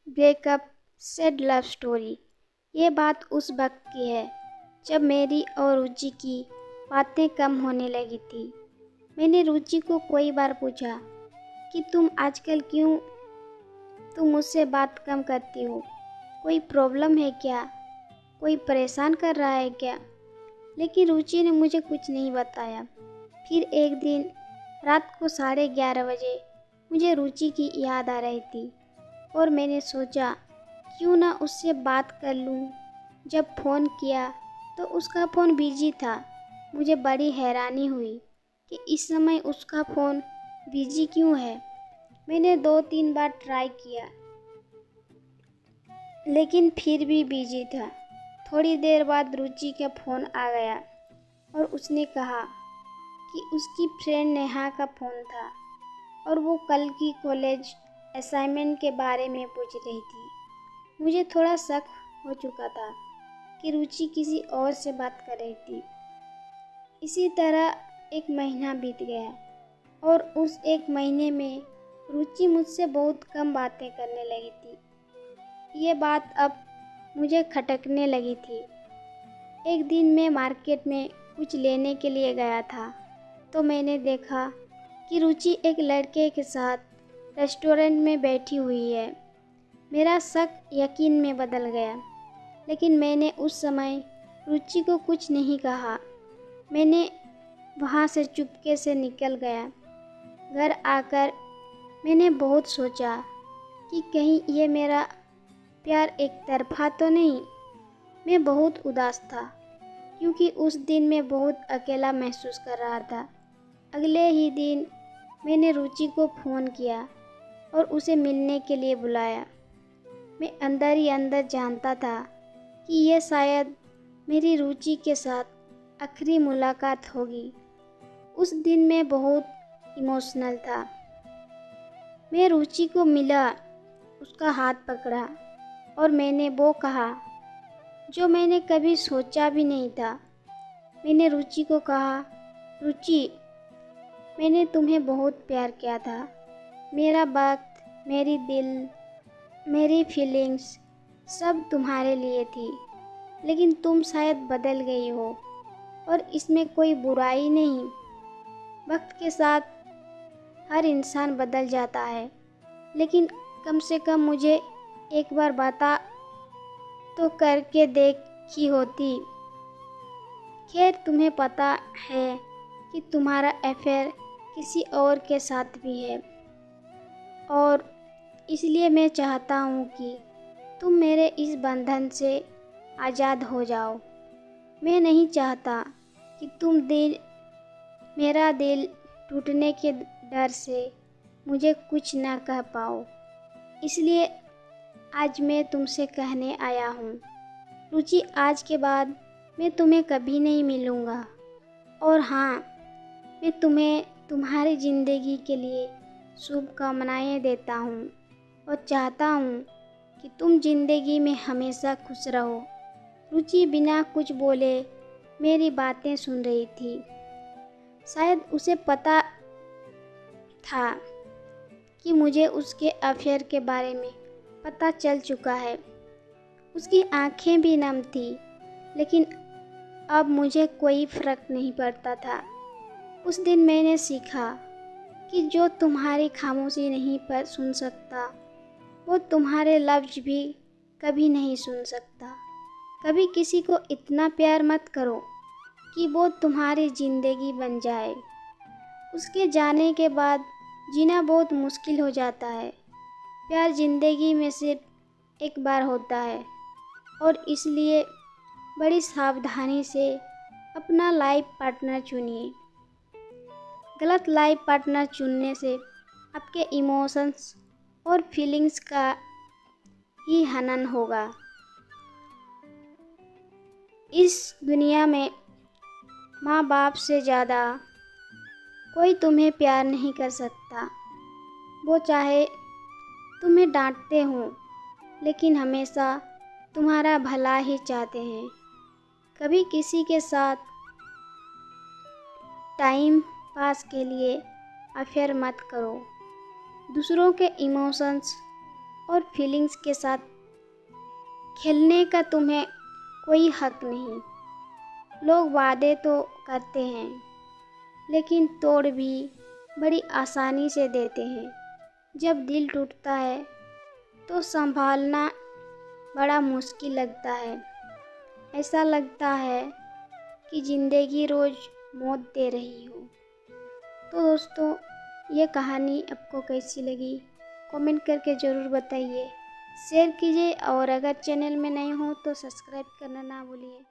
Breakup sad love story. ये बात उस वक्त की है जब मेरी और रुचि की बातें कम होने लगी थी। मैंने रुचि को कई बार पूछा कि तुम आजकल क्यों तुम मुझसे बात कम करती हो, कोई प्रॉब्लम है क्या, कोई परेशान कर रहा है क्या। लेकिन रुचि ने मुझे कुछ नहीं बताया। फिर एक दिन रात को 11:30 बजे मुझे रुचि की याद आ रही थी और मैंने सोचा क्यों ना उससे बात कर लूं। जब फ़ोन किया तो उसका फ़ोन बिजी था। मुझे बड़ी हैरानी हुई कि इस समय उसका फ़ोन बिजी क्यों है। मैंने 2-3 बार ट्राई किया लेकिन फिर भी बिजी था। थोड़ी देर बाद रुचि का फ़ोन आ गया और उसने कहा कि उसकी फ्रेंड नेहा का फ़ोन था और वो कल की कॉलेज असाइनमेंट के बारे में पूछ रही थी। मुझे थोड़ा शक हो चुका था कि रुचि किसी और से बात कर रही थी। इसी तरह 1 महीना बीत गया और उस 1 महीने में रुचि मुझसे बहुत कम बातें करने लगी थी। ये बात अब मुझे खटकने लगी थी। एक दिन मैं मार्केट में कुछ लेने के लिए गया था तो मैंने देखा कि रुचि एक लड़के के साथ रेस्टोरेंट में बैठी हुई है। मेरा शक यकीन में बदल गया, लेकिन मैंने उस समय रुचि को कुछ नहीं कहा। मैंने वहाँ से चुपके से निकल गया। घर आकर मैंने बहुत सोचा कि कहीं ये मेरा प्यार एक तरफा तो नहीं। मैं बहुत उदास था क्योंकि उस दिन मैं बहुत अकेला महसूस कर रहा था। अगले ही दिन मैंने रुचि को फ़ोन किया और उसे मिलने के लिए बुलाया। मैं अंदर ही अंदर जानता था कि ये शायद मेरी रुचि के साथ आखिरी मुलाकात होगी। उस दिन मैं बहुत इमोशनल था। मैं रुचि को मिला, उसका हाथ पकड़ा और मैंने वो कहा जो मैंने कभी सोचा भी नहीं था। मैंने रुचि को कहा, रुचि, मैंने तुम्हें बहुत प्यार किया था। मेरा वक्त, मेरी दिल, मेरी फीलिंग्स सब तुम्हारे लिए थी। लेकिन तुम शायद बदल गई हो और इसमें कोई बुराई नहीं। वक्त के साथ हर इंसान बदल जाता है, लेकिन कम से कम मुझे एक बार बता तो करके देखी होती। खैर, तुम्हें पता है कि तुम्हारा अफेयर किसी और के साथ भी है और इसलिए मैं चाहता हूँ कि तुम मेरे इस बंधन से आज़ाद हो जाओ। मैं नहीं चाहता कि मेरा दिल टूटने के डर से मुझे कुछ ना कह पाओ। इसलिए आज मैं तुमसे कहने आया हूँ, रुचि, आज के बाद मैं तुम्हें कभी नहीं मिलूँगा। और हाँ, मैं तुम्हें तुम्हारी ज़िंदगी के लिए शुभकामनाएँ देता हूँ और चाहता हूँ कि तुम ज़िंदगी में हमेशा खुश रहो। रुचि बिना कुछ बोले मेरी बातें सुन रही थी। शायद उसे पता था कि मुझे उसके अफेयर के बारे में पता चल चुका है। उसकी आंखें भी नम थी, लेकिन अब मुझे कोई फ़र्क नहीं पड़ता था। उस दिन मैंने सीखा कि जो तुम्हारी खामोशी नहीं पर सुन सकता, वो तुम्हारे लफ्ज़ भी कभी नहीं सुन सकता। कभी किसी को इतना प्यार मत करो कि वो तुम्हारी ज़िंदगी बन जाए। उसके जाने के बाद जीना बहुत मुश्किल हो जाता है। प्यार ज़िंदगी में सिर्फ एक बार होता है और इसलिए बड़ी सावधानी से अपना लाइफ पार्टनर चुनिए। गलत लाइफ पार्टनर चुनने से आपके इमोशंस और फीलिंग्स का ही हनन होगा। इस दुनिया में माँ बाप से ज़्यादा कोई तुम्हें प्यार नहीं कर सकता। वो चाहे तुम्हें डांटते हों, लेकिन हमेशा तुम्हारा भला ही चाहते हैं। कभी किसी के साथ टाइम पास के लिए अफेयर मत करो। दूसरों के इमोशंस और फीलिंग्स के साथ खेलने का तुम्हें कोई हक नहीं। लोग वादे तो करते हैं लेकिन तोड़ भी बड़ी आसानी से देते हैं। जब दिल टूटता है तो संभालना बड़ा मुश्किल लगता है। ऐसा लगता है कि ज़िंदगी रोज़ मौत दे रही हो। तो दोस्तों, ये कहानी आपको कैसी लगी कमेंट करके ज़रूर बताइए, शेयर कीजिए और अगर चैनल में नए हो तो सब्सक्राइब करना ना भूलिए।